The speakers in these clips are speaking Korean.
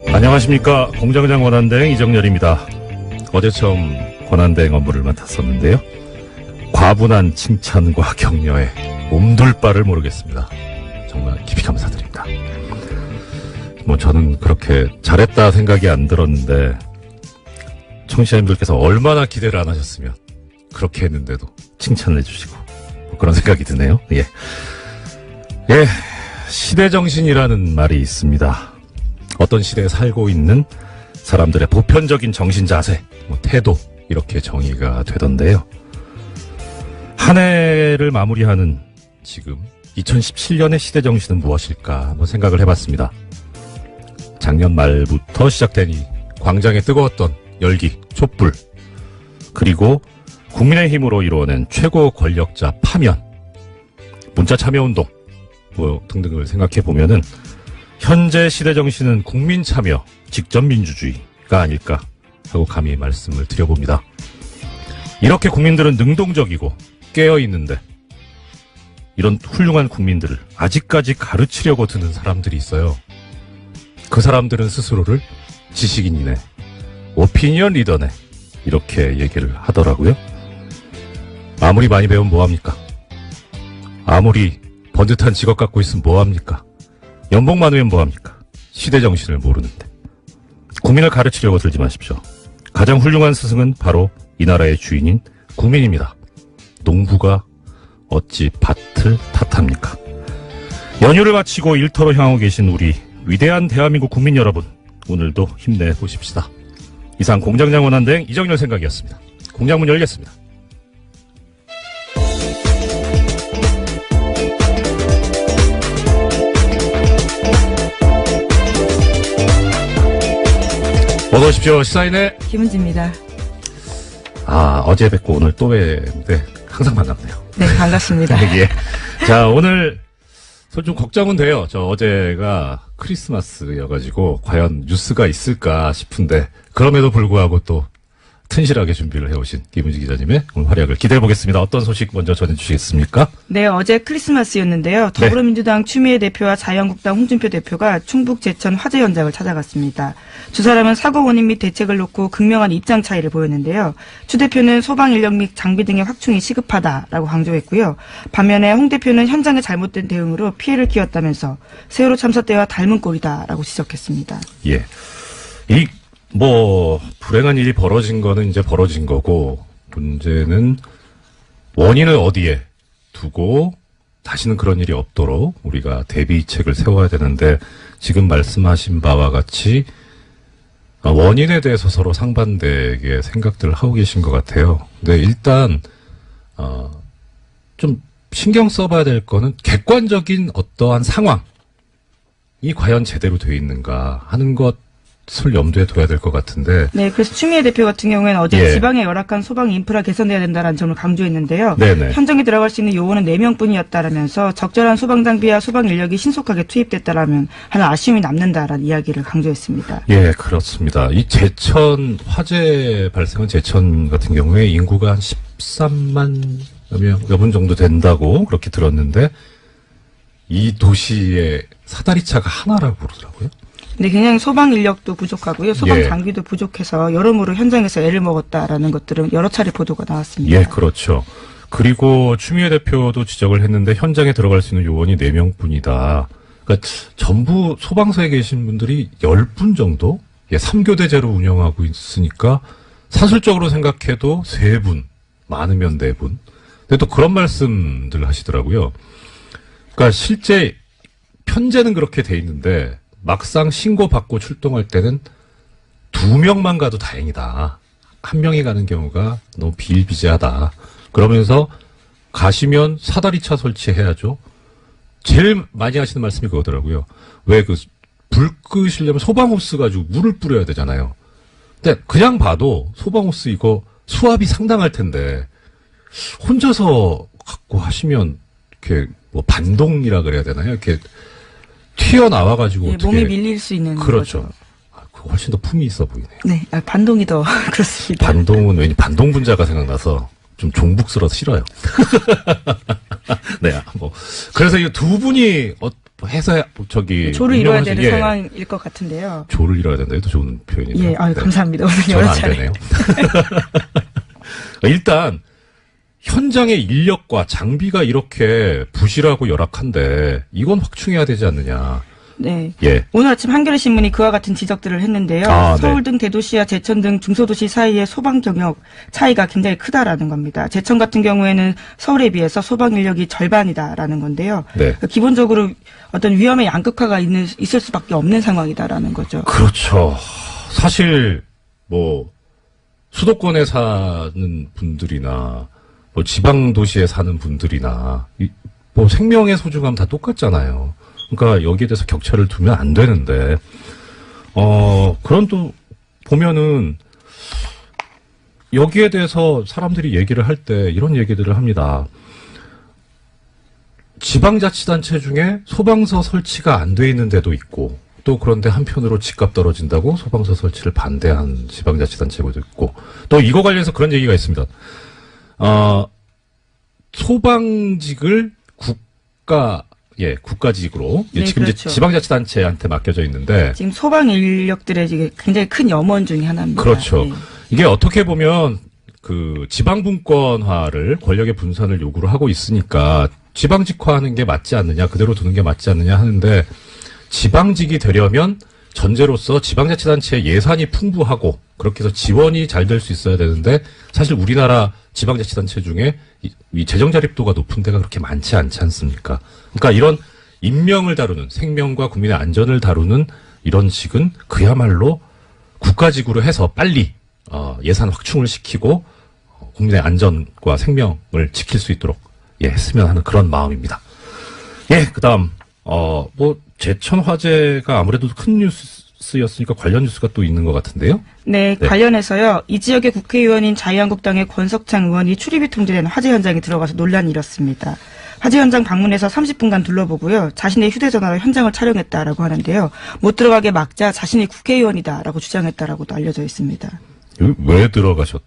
안녕하십니까. 공장장 권한대행 이정열입니다. 어제 처음 권한대행 업무를 맡았었는데요. 과분한 칭찬과 격려에 몸둘 바를 모르겠습니다. 정말 깊이 감사드립니다. 저는 그렇게 잘했다 생각이 안 들었는데 청취자님들께서 얼마나 기대를 안 하셨으면 그렇게 했는데도 칭찬을 해주시고 그런 생각이 드네요. 예, 시대정신이라는 말이 있습니다. 어떤 시대에 살고 있는 사람들의 보편적인 정신 자세, 태도 이렇게 정의가 되던데요. 한 해를 마무리하는 지금 2017년의 시대정신은 무엇일까 한번 생각을 해봤습니다. 작년 말부터 시작된 이 광장에 뜨거웠던 열기, 촛불, 그리고 국민의힘으로 이루어낸 최고 권력자 파면, 문자 참여운동 등등을 생각해보면은 현재 시대 정신은 국민 참여, 직접 민주주의가 아닐까 하고 감히 말씀을 드려봅니다. 이렇게 국민들은 능동적이고 깨어있는데 이런 훌륭한 국민들을 아직까지 가르치려고 드는 사람들이 있어요. 그 사람들은 스스로를 지식인이네, 오피니언 리더네 이렇게 얘기를 하더라고요. 아무리 많이 배우면 뭐합니까? 아무리 번듯한 직업 갖고 있으면 뭐합니까? 연봉 많으면 뭐합니까? 시대 정신을 모르는데. 국민을 가르치려고 들지 마십시오. 가장 훌륭한 스승은 바로 이 나라의 주인인 국민입니다. 농부가 어찌 밭을 탓합니까? 연휴를 마치고 일터로 향하고 계신 우리 위대한 대한민국 국민 여러분, 오늘도 힘내보십시다. 이상 공장장 권한대행 이정열 생각이었습니다. 공장문 열겠습니다. 어서 오십시오. 시사인의 김은지입니다. 어제 뵙고 오늘 또 뵙는데 항상 반갑네요. 네, 반갑습니다. 예. 자, 오늘 좀 걱정은 돼요. 저 어제가 크리스마스여가지고 과연 뉴스가 있을까 싶은데 그럼에도 불구하고 또 튼실하게 준비를 해오신 김은지 기자님의 오늘 활약을 기대해보겠습니다. 어떤 소식 먼저 전해주시겠습니까? 네, 어제 크리스마스였는데요. 더불어민주당 추미애 대표와 자유한국당 홍준표 대표가 충북 제천 화재 현장을 찾아갔습니다. 두 사람은 사고 원인 및 대책을 놓고 극명한 입장 차이를 보였는데요. 추 대표는 소방 인력 및 장비 등의 확충이 시급하다라고 강조했고요. 반면에 홍 대표는 현장의 잘못된 대응으로 피해를 키웠다면서 세월호 참사 때와 닮은 꼴이다라고 지적했습니다. 예. 불행한 일이 벌어진 거는 이제 벌어진 거고, 문제는 원인을 어디에 두고 다시는 그런 일이 없도록 우리가 대비책을 세워야 되는데, 지금 말씀하신 바와 같이 원인에 대해서 서로 상반되게 생각들을 하고 계신 것 같아요. 근데 일단 좀 신경 써봐야 될 거는 객관적인 어떠한 상황이 과연 제대로 돼 있는가 하는 것을 염두에 둬야 될 것 같은데. 네, 그래서 추미애 대표 같은 경우에는 어제 지방의 열악한 소방 인프라 개선돼야 된다는 점을 강조했는데요. 네네. 현장에 들어갈 수 있는 요원은 4명뿐이었다라면서 적절한 소방 장비와 소방 인력이 신속하게 투입됐다라면 하는 아쉬움이 남는다라는 이야기를 강조했습니다. 예, 그렇습니다. 이 제천 화재 발생한 제천 같은 경우에 인구가 한 13만 여분 정도 된다고 그렇게 들었는데 이 도시의 사다리차가 하나라고 그러더라고요. 네, 굉장히 소방 인력도 부족하고요. 소방 장비도 부족해서 여러모로 현장에서 애를 먹었다라는 것들은 여러 차례 보도가 나왔습니다. 예, 그렇죠. 그리고 추미애 대표도 지적을 했는데 현장에 들어갈 수 있는 요원이 4명뿐이다. 그러니까 전부 소방서에 계신 분들이 10분 정도? 3교대제로 운영하고 있으니까 사실적으로 생각해도 3분, 많으면 4분. 근데 또 그런 말씀들 하시더라고요. 그러니까 실제 편제는 그렇게 돼 있는데 막상 신고받고 출동할 때는 2명만 가도 다행이다. 1명이 가는 경우가 너무 비일비재하다. 그러면서 가시면 사다리차 설치해야죠. 제일 많이 하시는 말씀이 그거더라고요. 왜 불 끄시려면 소방호스 가지고 물을 뿌려야 되잖아요. 근데 그냥 봐도 소방호스 이거 수압이 상당할 텐데 혼자서 갖고 하시면 이렇게 반동이라 그래야 되나요? 이렇게 튀어나와가지고. 예, 몸이 밀릴 수 있는. 그렇죠. 거죠. 그거 훨씬 더 품이 있어 보이네요. 네, 반동이 더 그렇습니다. 반동은 왠지 반동 분자가 생각나서 좀 종북스러워서 싫어요. 네, 그래서 이 두 분이 해서 조를 이뤄야 되는 예. 상황일 것 같은데요. 조를 이뤄야 된다. 이것도 좋은 표현이죠. 예, 아유, 감사합니다. 오늘 저는 여러 안 차례. 되네요. 일단 현장의 인력과 장비가 이렇게 부실하고 열악한데 이건 확충해야 되지 않느냐. 네. 예. 오늘 아침 한겨레신문이 그와 같은 지적들을 했는데요. 아, 서울 네. 등 대도시와 제천 등 중소도시 사이의 소방 경력 차이가 굉장히 크다라는 겁니다. 제천 같은 경우에는 서울에 비해서 소방 인력이 절반이다라는 건데요. 네. 기본적으로 어떤 위험의 양극화가 있을 수밖에 없는 상황이다라는 거죠. 그렇죠. 사실 뭐 수도권에 사는 분들이나 뭐 지방 도시에 사는 분들이나 뭐 생명의 소중함 다 똑같잖아요. 그러니까 여기에 대해서 격차를 두면 안 되는데 그런 또 보면은 여기에 대해서 사람들이 얘기를 할 때 이런 얘기들을 합니다. 지방자치단체 중에 소방서 설치가 안 돼 있는 데도 있고 또 그런데 한편으로 집값 떨어진다고 소방서 설치를 반대한 지방자치단체도 있고 또 이거 관련해서 그런 얘기가 있습니다. 소방직을 국가직으로 네, 지금 그렇죠. 이제 지방자치단체한테 맡겨져 있는데 지금 소방 인력들의 지금 굉장히 큰 염원 중에 하나입니다. 그렇죠. 예. 이게 어떻게 보면 그 지방분권화를 권력의 분산을 요구를 하고 있으니까 지방직화하는 게 맞지 않느냐, 그대로 두는 게 맞지 않느냐 하는데 지방직이 되려면 전제로서 지방자치단체의 예산이 풍부하고 그렇게 해서 지원이 잘 될 수 있어야 되는데 사실 우리나라 지방자치단체 중에 이 재정 자립도가 높은 데가 그렇게 많지 않지 않습니까? 그러니까 이런 인명을 다루는 생명과 국민의 안전을 다루는 이런 직은 그야말로 국가직으로 해서 빨리 예산 확충을 시키고 국민의 안전과 생명을 지킬 수 있도록 했으면 하는 그런 마음입니다. 그다음 뭐 제천 화재가 아무래도 큰 뉴스였으니까 관련 뉴스가 또 있는 것 같은데요. 네, 관련해서요. 이 지역의 국회의원인 자유한국당의 권석창 의원이 출입이 통제된 화재 현장에 들어가서 논란이 일었습니다. 화재 현장 방문해서 30분간 둘러보고요. 자신의 휴대전화로 현장을 촬영했다라고 하는데요. 못 들어가게 막자 자신이 국회의원이다라고 주장했다라고도 알려져 있습니다. 여기 왜 들어가셨답니까?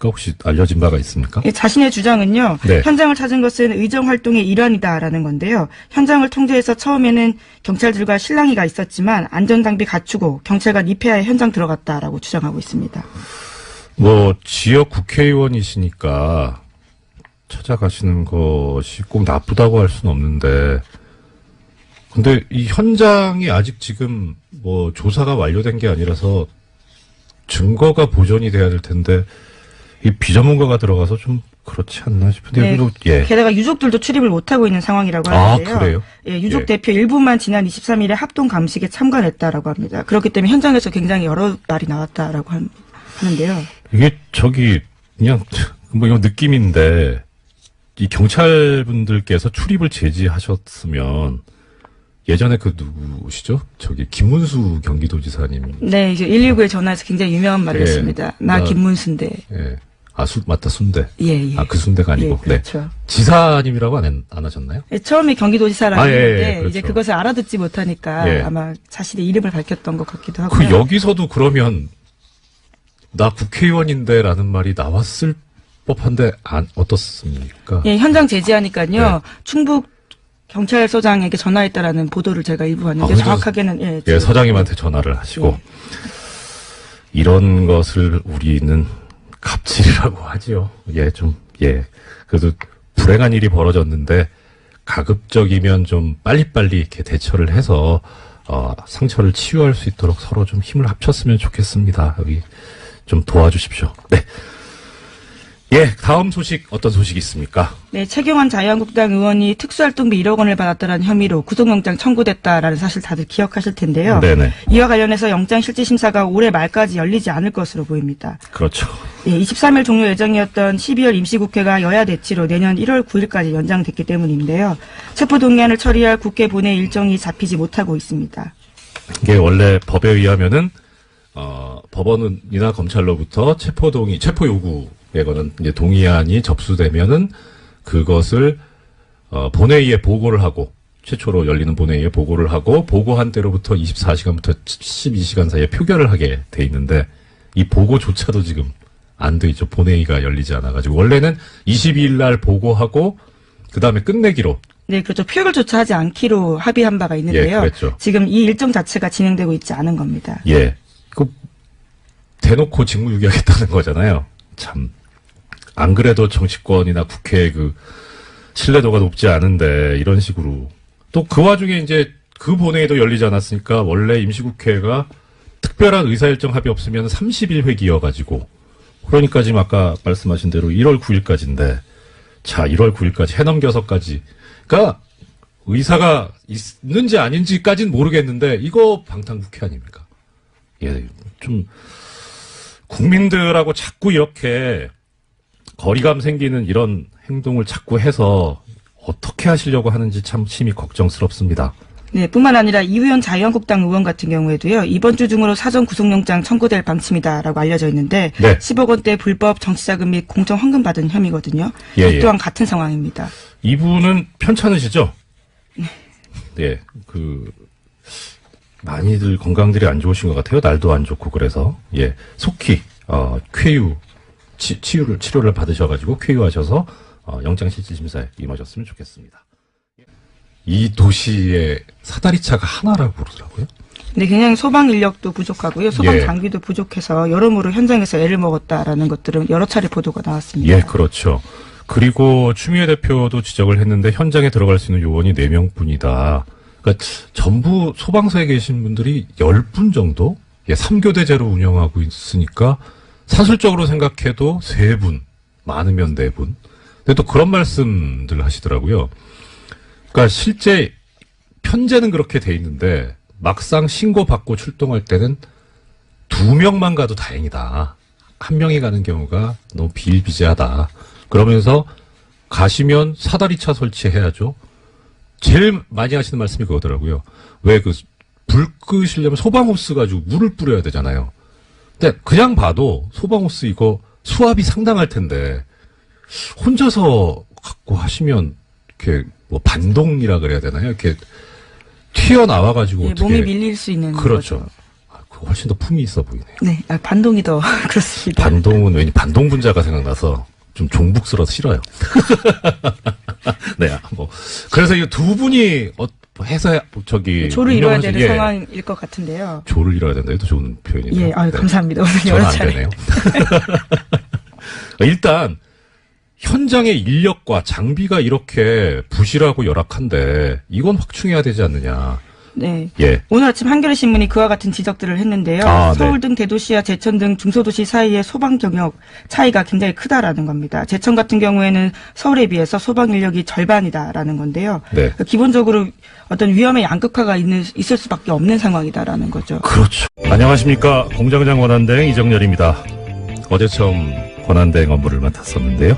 혹시 알려진 바가 있습니까? 자신의 주장은요. 네. 현장을 찾은 것은 의정활동의 일환이다라는 건데요. 현장을 통제해서 처음에는 경찰들과 실랑이가 있었지만 안전장비 갖추고 경찰관 입회하에 현장 들어갔다라고 주장하고 있습니다. 뭐 지역 국회의원이시니까 찾아가시는 것이 꼭 나쁘다고 할 수는 없는데 근데 이 현장이 아직 지금 뭐 조사가 완료된 게 아니라서 증거가 보존이 돼야 될 텐데 이 비전문가가 들어가서 좀 그렇지 않나 싶은데 네. 게다가 유족들도 출입을 못하고 있는 상황이라고 하는데요. 아, 그래요? 유족 대표 일부만 지난 23일에 합동 감식에 참관했다라고 합니다. 그렇기 때문에 현장에서 굉장히 여러 말이 나왔다라고 하는데요. 이게 그냥 뭐 이거 느낌인데 이 경찰분들께서 출입을 제지하셨으면 예전에 그 누구시죠? 김문수 경기도지사님. 네, 이제 119에 전화해서 굉장히 유명한 말을 했습니다. 나 김문수인데. 맞다, 순대. 예. 그 순대가 아니고. 그렇죠. 네. 지사님이라고 안 하셨나요? 처음에 경기도지사라고 했는데, 그렇죠. 이제 그것을 알아듣지 못하니까 아마 자신의 이름을 밝혔던 것 같기도 하고요. 여기서도 그러면, 나 국회의원인데 라는 말이 나왔을 법한데, 어떻습니까? 현장 제지하니까요. 충북 경찰서장에게 전화했다라는 보도를 제가 일부 봤는데 정확하게는 서장님한테 전화를 하시고 이런 것을 우리는 갑질이라고 하지요. 그래도 불행한 일이 벌어졌는데 가급적이면 좀 빨리빨리 이렇게 대처를 해서 상처를 치유할 수 있도록 서로 좀 힘을 합쳤으면 좋겠습니다. 여기 좀 도와주십시오. 네. 다음 소식 어떤 소식이 있습니까? 네, 최경환 자유한국당 의원이 특수활동비 1억 원을 받았다는 혐의로 구속영장 청구됐다라는 사실 다들 기억하실 텐데요. 네네. 이와 관련해서 영장실질심사가 올해 말까지 열리지 않을 것으로 보입니다. 그렇죠. 23일 종료 예정이었던 12월 임시국회가 여야 대치로 내년 1월 9일까지 연장됐기 때문인데요. 체포동의안을 처리할 국회 본회 일정이 잡히지 못하고 있습니다. 이게 원래 법에 의하면은 법원이나 검찰로부터 체포 요구에 관한 이제 동의안이 접수되면은 그것을 본회의에 보고를 하고 최초로 열리는 본회의에 보고를 하고 보고한 때로부터 24시간부터 12시간 사이에 표결을 하게 돼 있는데 이 보고조차도 지금 안 돼 있죠. 본회의가 열리지 않아 가지고 원래는 22일 날 보고하고 그다음에 끝내기로 네, 그렇죠. 표결조차 하지 않기로 합의한 바가 있는데요. 그랬죠. 지금 이 일정 자체가 진행되고 있지 않은 겁니다. 예. 대놓고 직무유기하겠다는 거잖아요. 참. 안 그래도 정치권이나 국회의 신뢰도가 높지 않은데, 이런 식으로. 또 그 와중에 이제 그 본회의도 열리지 않았으니까, 원래 임시국회가 특별한 의사일정 합의 없으면 30일회기여가지고, 그러니까 지금 아까 말씀하신 대로 1월 9일까지인데, 자, 1월 9일까지 해넘겨서까지. 그러니까, 의사가 있는지 아닌지까지는 모르겠는데, 이거 방탄국회 아닙니까? 예, 좀, 국민들하고 자꾸 이렇게 거리감 생기는 이런 행동을 자꾸 해서 어떻게 하시려고 하는지 참 심히 걱정스럽습니다. 네, 뿐만 아니라 이우현 자유한국당 의원 같은 경우에도요, 이번 주 중으로 사전 구속영장 청구될 방침이다라고 알려져 있는데, 네. 10억 원대 불법 정치자금 및 공천 헌금 받은 혐의거든요. 예, 이 또한 같은 상황입니다. 이분은 편찮으시죠? 네, 많이들 건강들이 안 좋으신 것 같아요. 날도 안 좋고 그래서 예 속히 쾌유 치료를 받으셔가지고 쾌유하셔서 영장실질심사에 임하셨으면 좋겠습니다. 이 도시의 사다리차가 하나라고 그러더라고요. 네, 굉장히 소방 인력도 부족하고요. 소방 예. 장비도 부족해서 여러모로 현장에서 애를 먹었다라는 것들은 여러 차례 보도가 나왔습니다. 예, 그렇죠. 그리고 추미애 대표도 지적을 했는데 현장에 들어갈 수 있는 요원이 4명뿐이다. 그러니까 전부 소방서에 계신 분들이 10분 정도? 예, 3교대제로 운영하고 있으니까 사실적으로 생각해도 3분, 많으면 4분. 근데 또 그런 말씀들 하시더라고요. 그러니까 실제 편제는 그렇게 돼 있는데 막상 신고받고 출동할 때는 2명만 가도 다행이다. 1명이 가는 경우가 너무 비일비재하다. 그러면서 가시면 사다리차 설치해야죠. 제일 많이 하시는 말씀이 그거더라고요. 왜 불 끄시려면 소방호스 가지고 물을 뿌려야 되잖아요. 근데 그냥 봐도 소방호스 이거 수압이 상당할 텐데 혼자서 갖고 하시면 이렇게 반동이라 그래야 되나요? 이렇게 튀어나와가지고 예, 어떻게 몸이 밀릴 수 있는 그렇죠. 거죠. 그거 훨씬 더 품이 있어 보이네요. 네, 반동이 더 그렇습니다. 반동은 왠지 반동분자가 생각나서 좀 종북스러워서 싫어요. 네, 그래서 이 두 분이 해서 조를 이뤄야 되는 예, 상황일 것 같은데요. 조를 이뤄야 된다. 이것도 좋은 표현이네요. 예, 아유, 네. 감사합니다. 오늘 저는 여러 안 차례. 되네요. 일단 현장의 인력과 장비가 이렇게 부실하고 열악한데 이건 확충해야 되지 않느냐. 네. 예. 오늘 아침 한겨레신문이 그와 같은 지적들을 했는데요. 서울 등 대도시와 제천 등 중소도시 사이의 소방 경력 차이가 굉장히 크다라는 겁니다. 제천 같은 경우에는 서울에 비해서 소방 인력이 절반이다라는 건데요. 네. 기본적으로 어떤 위험의 양극화가 있을 수밖에 없는 상황이다라는 거죠. 그렇죠. 안녕하십니까. 공장장 권한대행 이정렬입니다. 어제 처음 권한대행 업무를 맡았었는데요.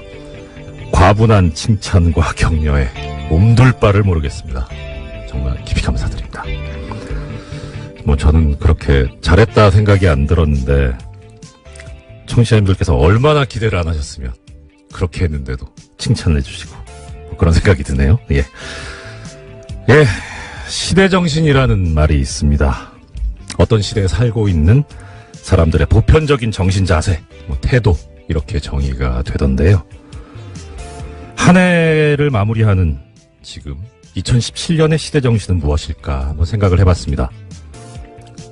과분한 칭찬과 격려에 몸둘 바를 모르겠습니다. 정말 깊이 감사드립니다. 저는 그렇게 잘했다 생각이 안 들었는데 청취자님들께서 얼마나 기대를 안 하셨으면 그렇게 했는데도 칭찬을 해주시고 그런 생각이 드네요. 예, 시대정신이라는 말이 있습니다. 어떤 시대에 살고 있는 사람들의 보편적인 정신 자세, 태도 이렇게 정의가 되던데요. 한 해를 마무리하는 지금 2017년의 시대정신은 무엇일까 한번 생각을 해봤습니다.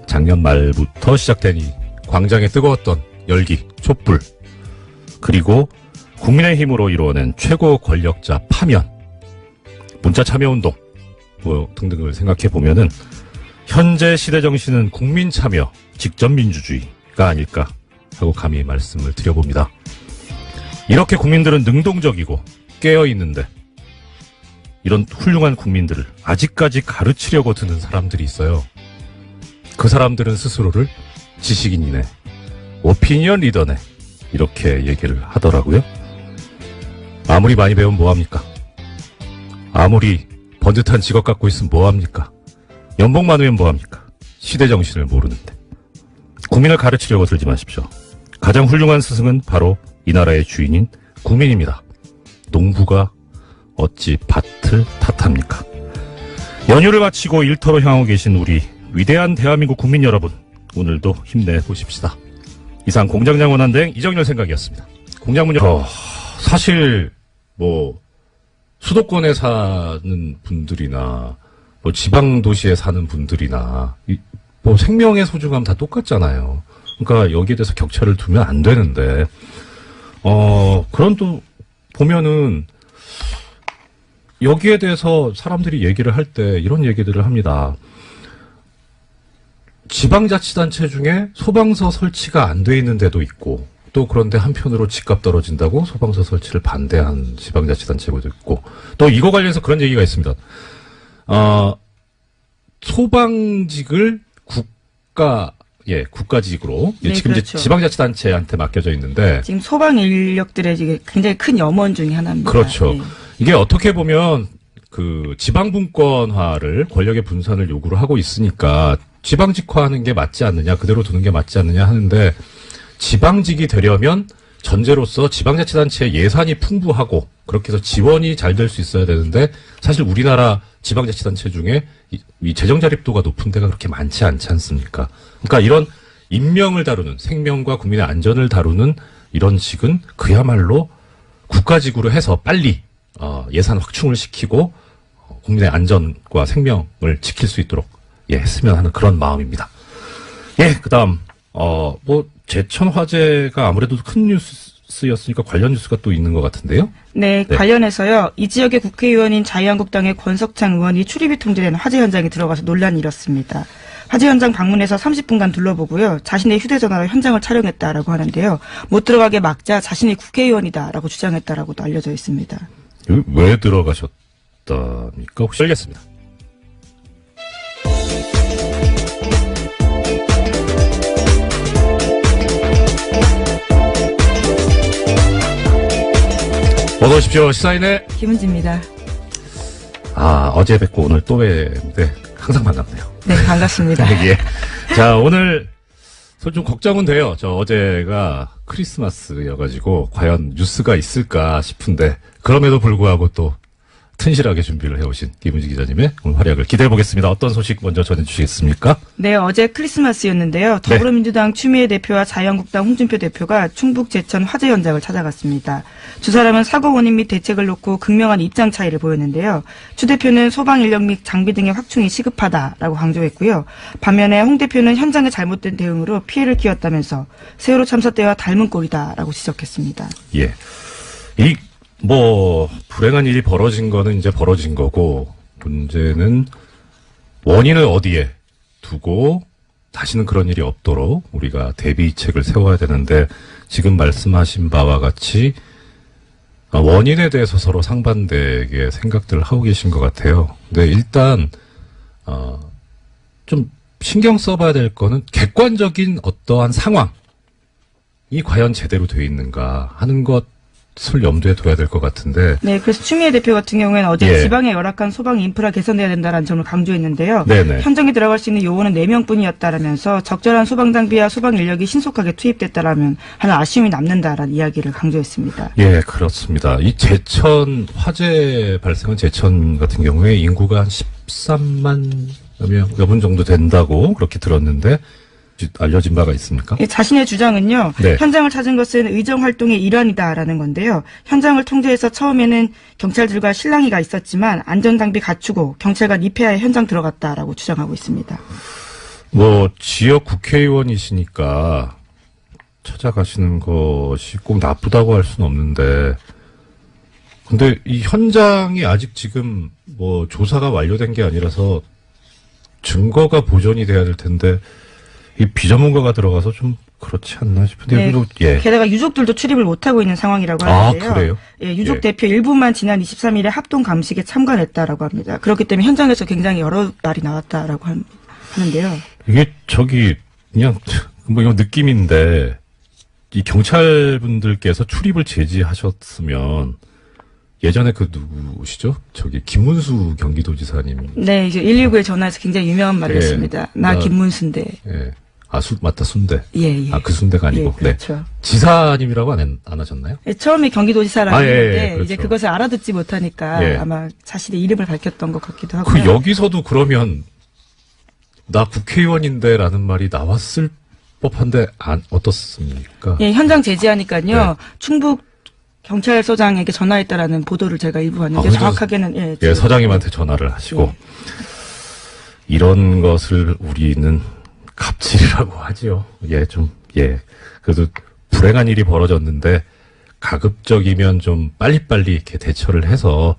작년 말부터 시작된 이 광장에 뜨거웠던 열기, 촛불, 그리고 국민의힘으로 이루어낸 최고 권력자 파면, 문자 참여운동 등등을 생각해보면은 현재 시대정신은 국민참여, 직접민주주의가 아닐까 하고 감히 말씀을 드려봅니다. 이렇게 국민들은 능동적이고 깨어있는데 이런 훌륭한 국민들을 아직까지 가르치려고 드는 사람들이 있어요. 그 사람들은 스스로를 지식인이네, 오피니언 리더네 이렇게 얘기를 하더라고요. 아무리 많이 배우면 뭐합니까? 아무리 번듯한 직업 갖고 있으면 뭐합니까? 연봉 많으면 뭐합니까? 시대정신을 모르는데. 국민을 가르치려고 들지 마십시오. 가장 훌륭한 스승은 바로 이 나라의 주인인 국민입니다. 농부가 어찌 밭을 탓합니까? 연휴를 마치고 일터로 향하고 계신 우리 위대한 대한민국 국민 여러분, 오늘도 힘내보십시다. 이상 공장장 원한대행 이정렬 생각이었습니다. 공장문 사실 수도권에 사는 분들이나 뭐 지방 도시에 사는 분들이나 뭐 생명의 소중함 다 똑같잖아요. 그러니까 여기에 대해서 격차를 두면 안 되는데 그런 또 보면은 여기에 대해서 사람들이 얘기를 할 때 이런 얘기들을 합니다. 지방자치단체 중에 소방서 설치가 안 돼 있는 데도 있고 또 그런데 한편으로 집값 떨어진다고 소방서 설치를 반대한 지방자치단체도 있고 또 이거 관련해서 그런 얘기가 있습니다. 소방직을 국가직으로 네, 지금 그렇죠. 이제 지방자치단체한테 맡겨져 있는데 지금 소방 인력들의 지금 굉장히 큰 염원 중에 하나입니다. 그렇죠. 네. 이게 어떻게 보면 그 지방분권화를 권력의 분산을 요구를 하고 있으니까 지방직화하는 게 맞지 않느냐, 그대로 두는 게 맞지 않느냐 하는데 지방직이 되려면 전제로서 지방자치단체의 예산이 풍부하고 그렇게 해서 지원이 잘 될 수 있어야 되는데 사실 우리나라 지방자치단체 중에 이 재정 자립도가 높은 데가 그렇게 많지 않지 않습니까? 그러니까 이런 인명을 다루는 생명과 국민의 안전을 다루는 이런 식은 그야말로 국가직으로 해서 빨리 예산 확충을 시키고 국민의 안전과 생명을 지킬 수 있도록 했으면 하는 그런 마음입니다. 그다음 제천 화재가 아무래도 큰 뉴스였으니까 관련 뉴스가 또 있는 것 같은데요. 네, 관련해서요. 이 지역의 국회의원인 자유한국당의 권석창 의원이 출입이 통제된 화재 현장에 들어가서 논란이 일었습니다. 화재 현장 방문해서 30분간 둘러보고요. 자신의 휴대전화로 현장을 촬영했다라고 하는데요. 못 들어가게 막자 자신이 국회의원이다라고 주장했다라고도 알려져 있습니다. 왜 들어가셨답니까? 혹시 알겠습니다. 어서 오십시오. 시사인의 김은지입니다. 어제 뵙고 오늘 또 뵙는데 항상 반갑네요. 네, 반갑습니다. 자, 오늘 좀 걱정은 돼요. 어제가 크리스마스여가지고 과연 뉴스가 있을까 싶은데 그럼에도 불구하고 또 튼실하게 준비를 해오신 김은지 기자님의 오늘 활약을 기대해보겠습니다. 어떤 소식 먼저 전해주시겠습니까? 네, 어제 크리스마스였는데요. 더불어민주당 추미애 대표와 자유한국당 홍준표 대표가 충북 제천 화재 현장을 찾아갔습니다. 두 사람은 사고 원인 및 대책을 놓고 극명한 입장 차이를 보였는데요. 추 대표는 소방 인력 및 장비 등의 확충이 시급하다라고 강조했고요. 반면에 홍 대표는 현장의 잘못된 대응으로 피해를 키웠다면서 세월호 참사 때와 닮은 꼴이다라고 지적했습니다. 불행한 일이 벌어진 거는 이제 벌어진 거고, 문제는 원인을 어디에 두고 다시는 그런 일이 없도록 우리가 대비책을 세워야 되는데, 지금 말씀하신 바와 같이 원인에 대해서 서로 상반되게 생각들을 하고 계신 것 같아요. 근데 일단, 좀 신경 써봐야 될 거는 객관적인 어떠한 상황이 과연 제대로 되어 있는가 하는 것을 염두에 둬야 될 것 같은데. 네, 그래서 추미애 대표 같은 경우에는 어제 지방의 열악한 소방 인프라 개선돼야 된다는 점을 강조했는데요. 네네. 현장에 들어갈 수 있는 요원은 4명뿐이었다라면서 적절한 소방 장비와 소방 인력이 신속하게 투입됐다라면 하는 아쉬움이 남는다라는 이야기를 강조했습니다. 그렇습니다. 이 제천 화재 발생한 제천 같은 경우에 인구가 한 13만 여분 정도 된다고 그렇게 들었는데 알려진 바가 있습니까? 자신의 주장은요. 네. 현장을 찾은 것은 의정 활동의 일환이다라는 건데요. 현장을 통제해서 처음에는 경찰들과 실랑이가 있었지만 안전장비 갖추고 경찰관 입회하에 현장 들어갔다라고 주장하고 있습니다. 지역 국회의원이시니까 찾아가시는 것이 꼭 나쁘다고 할 수는 없는데, 근데 이 현장이 아직 지금 조사가 완료된 게 아니라서 증거가 보존이 돼야 될 텐데, 이 비전문가가 들어가서 좀 그렇지 않나 싶은데. 네. 게다가 유족들도 출입을 못하고 있는 상황이라고 하는데요. 그래요? 유족 대표 일부만 지난 23일에 합동 감식에 참관했다라고 합니다. 그렇기 때문에 현장에서 굉장히 여러 말이 나왔다라고 하는데요. 이게 그냥 이거 느낌인데, 이 경찰분들께서 출입을 제지하셨으면 예전에 누구시죠? 김문수 경기도지사님. 네, 이제 119에 전화해서 굉장히 유명한 말이었습니다. 나 김문수인데. 맞다, 순대. 예. 그 순대가 아니고. 그렇죠. 네. 지사님이라고 안 하셨나요? 처음에 경기도지사라고 했는데, 그렇죠. 이제 그것을 알아듣지 못하니까 아마 자신의 이름을 밝혔던 것 같기도 하고. 여기서도 그러면, 나 국회의원인데라는 말이 나왔을 법한데, 어떻습니까? 현장 제지하니까요. 충북 경찰서장에게 전화했다라는 보도를 제가 일부 봤는데 정확하게는 예, 서장님한테 전화를 하시고 이런 것을 우리는 갑질이라고 하지요. 그래도 불행한 일이 벌어졌는데 가급적이면 좀 빨리빨리 이렇게 대처를 해서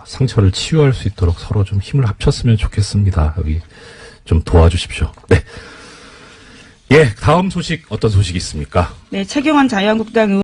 상처를 치유할 수 있도록 서로 좀 힘을 합쳤으면 좋겠습니다. 여기 좀 도와주십시오. 네. 예, 다음 소식 어떤 소식이 있습니까? 네, 최경환 자유한국당 의원